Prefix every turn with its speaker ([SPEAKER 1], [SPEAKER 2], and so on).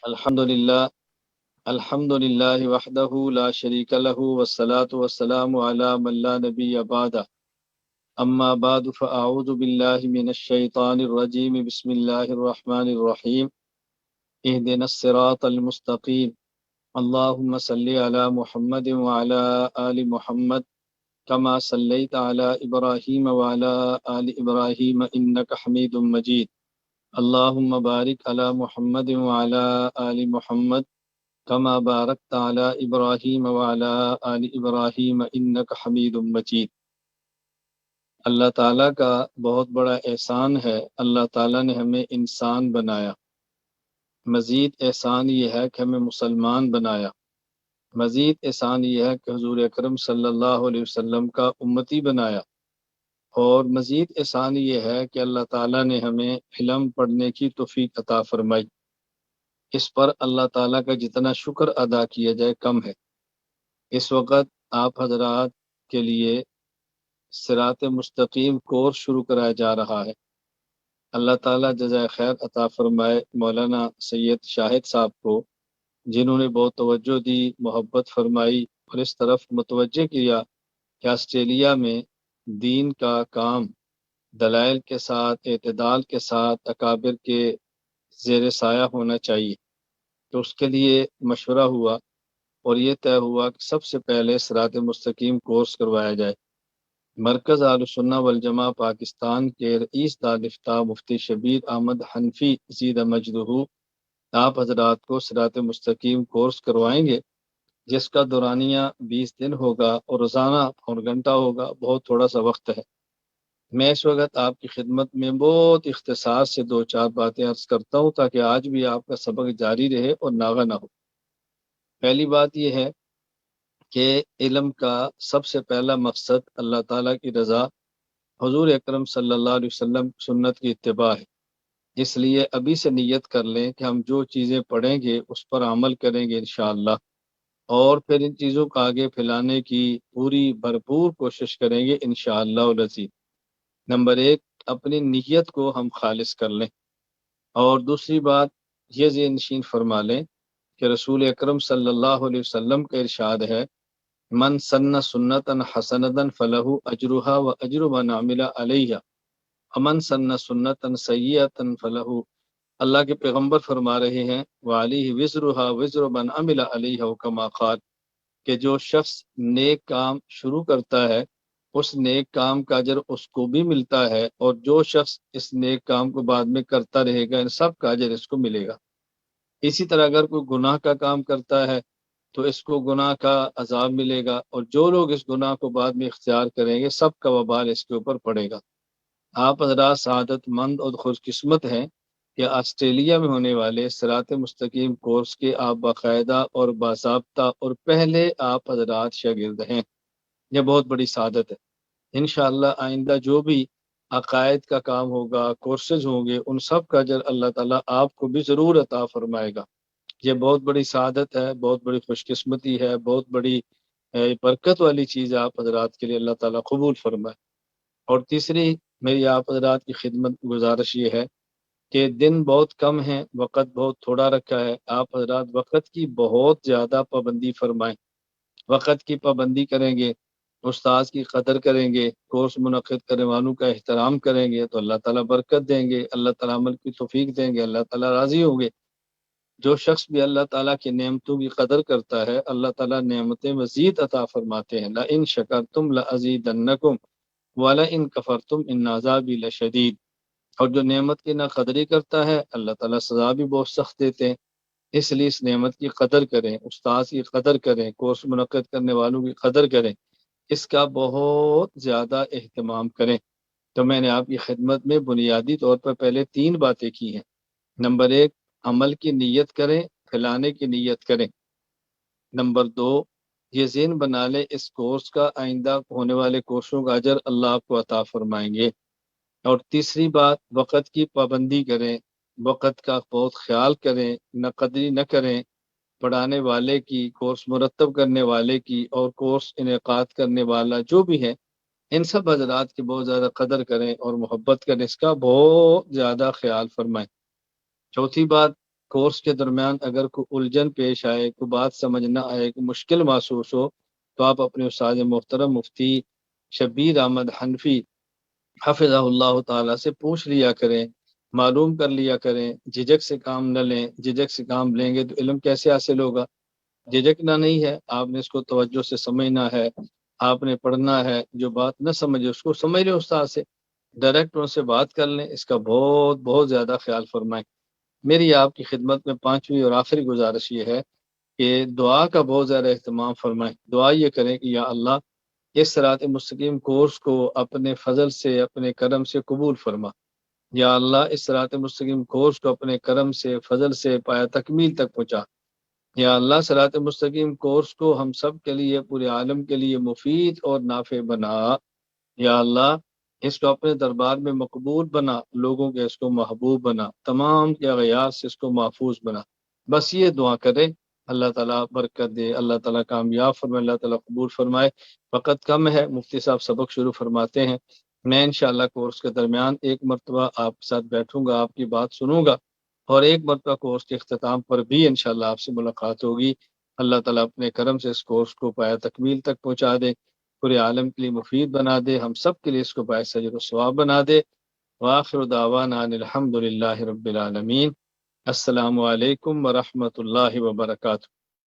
[SPEAKER 1] الحمد للہ وحدہ لا شریک لہ والصلاة والسلام علی من لا نبی بعدہ اما بعد فاعوذ باللہ من الشیطان الرجیم بسم اللہ الرحمن الرحیم اہدنا الصراط المستقیم اللہم صلی علی محمد وعلی آل محمد کما صلیت علی ابراہیم وعلی آل ابراہیم انک حمید مجید اللہم بارک علی محمد وعلی آل محمد کما بارکت علی ابراہیم وعلی آل ابراہیم انک حمید مجید۔ اللہ تعالیٰ کا بہت بڑا احسان ہے، اللہ تعالیٰ نے ہمیں انسان بنایا۔ مزید احسان یہ ہے کہ ہمیں مسلمان بنایا۔ مزید احسان یہ ہے کہ حضور اکرم صلی اللہ علیہ وسلم کا امتی بنایا۔ اور مزید احسان یہ ہے کہ اللہ تعالیٰ نے ہمیں علم پڑھنے کی توفیق عطا فرمائی۔ اس پر اللہ تعالیٰ کا جتنا شکر ادا کیا جائے کم ہے۔ اس وقت آپ حضرات کے لیے صراط مستقیم کورس شروع کرایا جا رہا ہے۔ اللہ تعالیٰ جزائے خیر عطا فرمائے مولانا سید شاہد صاحب کو، جنہوں نے بہت توجہ دی، محبت فرمائی اور اس طرف متوجہ کیا کہ آسٹریلیا میں دین کا کام دلائل کے ساتھ، اعتدال کے ساتھ، اکابر کے زیر سایہ ہونا چاہیے۔ تو اس کے لیے مشورہ ہوا اور یہ طے ہوا کہ سب سے پہلے صراط مستقیم کورس کروایا جائے۔ مرکز اہل سنہ والجماعہ پاکستان کے رئیس دارالفتاء مفتی شبیر احمد حنفی زیدہ مجدہ آپ حضرات کو صراط مستقیم کورس کروائیں گے، جس کا دورانیہ 20 دن ہوگا اور روزانہ اور گھنٹہ ہوگا۔ بہت تھوڑا سا وقت ہے۔ میں اس وقت آپ کی خدمت میں بہت اختصار سے 2-4 باتیں عرض کرتا ہوں تاکہ آج بھی آپ کا سبق جاری رہے اور ناغہ نہ ہو۔ پہلی بات یہ ہے کہ علم کا سب سے پہلا مقصد اللہ تعالیٰ کی رضا، حضور اکرم صلی اللہ علیہ وسلم کی سنت کی اتباع ہے۔ اس لیے ابھی سے نیت کر لیں کہ ہم جو چیزیں پڑھیں گے اس پر عمل کریں گے انشاءاللہ، اور پھر ان چیزوں کو آگے پھیلانے کی پوری بھرپور کوشش کریں گے انشاءاللہ العزیز۔ نمبر 1، اپنی نیت کو ہم خالص کر لیں، اور دوسری بات یہ ذہن نشین فرما لیں کہ رسول اکرم صلی اللہ علیہ وسلم کا ارشاد ہے، من سن سنتا حسنتا فلہ اجرها واجر من عمل علیہا ومن سن سنتا سیئتا فلہ، اللہ کے پیغمبر فرما رہے ہیں وعلیہ وزرها وزر من عمل علیہا کما قال، کہ جو شخص نیک کام شروع کرتا ہے اس نیک کام کا اجر اس کو بھی ملتا ہے، اور جو شخص اس نیک کام کو بعد میں کرتا رہے گا ان سب کا اجر اس کو ملے گا۔ اسی طرح اگر کوئی گناہ کا کام کرتا ہے تو اس کو گناہ کا عذاب ملے گا، اور جو لوگ اس گناہ کو بعد میں اختیار کریں گے سب کا وبال اس کے اوپر پڑے گا۔ آپ حضرات سعادت مند اور خوش قسمت ہیں کہ آسٹریلیا میں ہونے والے صراط مستقیم کورس کے آپ باقاعدہ اور باضابطہ اور پہلے آپ حضرات شاگرد ہیں۔ یہ بہت بڑی سعادت ہے۔ انشاءاللہ آئندہ جو بھی عقائد کا کام ہوگا، کورسز ہوں گے، ان سب کا اجر اللہ تعالیٰ آپ کو بھی ضرور عطا فرمائے گا۔ یہ بہت بڑی سعادت ہے، بہت بڑی خوش قسمتی ہے، بہت بڑی برکت والی چیز ہے آپ حضرات کے لیے، اللہ تعالیٰ قبول فرمائے۔ اور تیسری میری آپ حضرات کی خدمت گزارش یہ ہے کہ دن بہت کم ہیں، وقت بہت تھوڑا رکھا ہے۔ آپ حضرات وقت کی بہت زیادہ پابندی فرمائیں۔ وقت کی پابندی کریں گے، استاذ کی قدر کریں گے، کورس منعقد کرنے والوں کا احترام کریں گے تو اللہ تعالیٰ برکت دیں گے، اللہ تعالیٰ عمل کی توفیق دیں گے، اللہ تعالیٰ راضی ہوں گے۔ جو شخص بھی اللہ تعالیٰ کی نعمتوں کی قدر کرتا ہے اللہ تعالیٰ نعمتیں مزید عطا فرماتے ہیں۔ لَإِن شَكَرْتُمْ لَأَزِيدَنَّكُمْ وَلَئِن كَفَرْتُمْ إِنَّ عَذَابِي لَشَدِيدٌ۔ اور جو نعمت کی نہ قدری کرتا ہے اللہ تعالیٰ سزا بھی بہت سخت دیتے ہیں۔ اس لیے اس نعمت کی قدر کریں، استاذ کی قدر کریں، کورس منعقد کرنے والوں کی قدر کریں، اس کا بہت زیادہ اہتمام کریں۔ تو میں نے آپ کی خدمت میں بنیادی طور پر پہلے 3 باتیں کی ہیں۔ نمبر 1، عمل کی نیت کریں، پھیلانے کی نیت کریں۔ نمبر 2، یہ ذہن بنا لیں اس کورس کا آئندہ ہونے والے کورسوں کا اجر اللہ آپ کو عطا فرمائیں گے۔ اور تیسری بات، وقت کی پابندی کریں، وقت کا بہت خیال کریں، نہ قدری نہ کریں۔ پڑھانے والے کی، کورس مرتب کرنے والے کی، اور کورس انعقاد کرنے والا جو بھی ہے ان سب حضرات کی بہت زیادہ قدر کریں اور محبت کریں، اس کا بہت زیادہ خیال فرمائیں۔ چوتھی بات، کورس کے درمیان اگر کوئی الجھن پیش آئے، کوئی بات سمجھ نہ آئے، کوئی مشکل محسوس ہو، تو آپ اپنے استاد محترم مفتی شبیر احمد حنفی حفظہ اللہ تعالیٰ سے پوچھ لیا کریں، معلوم کر لیا کریں، جھجک سے کام نہ لیں۔ جھجک سے کام لیں گے تو علم کیسے حاصل ہوگا؟ جھجکنا نہیں ہے، آپ نے اس کو توجہ سے سمجھنا ہے، آپ نے پڑھنا ہے۔ جو بات نہ سمجھے اس کو سمجھ لیں، استاد سے ڈائریکٹ ان سے بات کر لیں، اس کا بہت بہت زیادہ خیال فرمائیں۔ میری آپ کی خدمت میں پانچویں اور آخری گزارش یہ ہے کہ دعا کا بہت زیادہ اہتمام فرمائیں۔ دعا یہ کریں کہ یا اللہ اس صراط مستقیم کورس کو اپنے فضل سے، اپنے کرم سے قبول فرما۔ یا اللہ اس صراط مستقیم کورس کو اپنے کرم سے، فضل سے پایا تکمیل تک پہنچا۔ یا اللہ صراط مستقیم کورس کو ہم سب کے لیے، پورے عالم کے لیے مفید اور نافع بنا۔ یا اللہ اس کو اپنے دربار میں مقبول بنا، لوگوں کے اس کو محبوب بنا، تمام کے اغیار سے اس کو محفوظ بنا۔ بس یہ دعا کریں، اللہ تعالیٰ برکت دے، اللہ تعالیٰ کامیاب فرمائے، اللہ تعالیٰ قبول فرمائے۔ وقت کم ہے، مفتی صاحب سبق شروع فرماتے ہیں۔ میں انشاءاللہ کورس کے درمیان ایک مرتبہ آپ کے ساتھ بیٹھوں گا، آپ کی بات سنوں گا، اور ایک مرتبہ کورس کے اختتام پر بھی انشاءاللہ آپ سے ملاقات ہوگی۔ اللہ تعالیٰ اپنے کرم سے اس کورس کو پایا تکمیل تک پہنچا دے، پورے عالم کے لیے مفید بنا دے، ہم سب کے لیے اس کو باعث اجر و ثواب بنا دے۔ وآخر دعوانا ان الحمد للہ رب العالمین۔ السلام علیکم ورحمۃ اللہ وبرکاتہ۔